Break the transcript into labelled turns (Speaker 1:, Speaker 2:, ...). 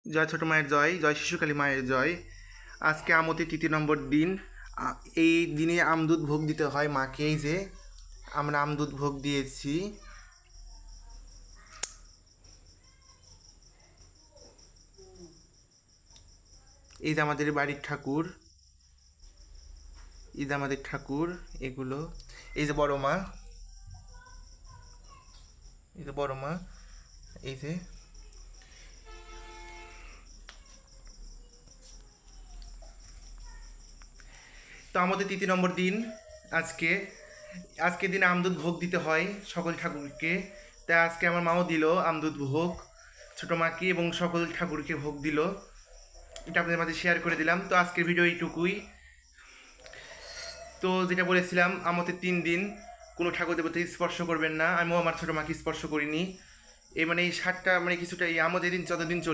Speaker 1: জয় ছোট মায়ের জয়, জয় শিশুকালী মায়ের জয়। আজকে আমতি 3 নম্বর দিন। এই দিনে আমদুধ ভোগ দিতে হয় মাকে। এই যে আমরা আমদুধ ভোগ দিয়েছি। এই যে আমাদের বাড়ির ঠাকুর, এই যে আমাদের ঠাকুর এগুলো। এই যে বড় মা, এই যে বড় মা, এই যে তো আমাদের 3 নম্বর দিন আজকে। আজকের দিনে আমদুধ ভোগ দিতে হয় সকল ঠাকুরকে। তাই আজকে আমার মাও দিল আমদুধ ভোগ ছোটো মাকে এবং সকল ঠাকুরকে ভোগ দিল। এটা আপনাদের মাঝে শেয়ার করে দিলাম। তো আজকের ভিডিও এইটুকুই। তো যেটা বলেছিলাম, আমাদের 3 দিন কোনো ঠাকুর দেবতাকে স্পর্শ করবেন না। আমিও আমার ছোটো মাকে স্পর্শ করিনি। এই মানে এই 7টা মানে কিছুটা এই আমাদের দিন যতদিন চলবে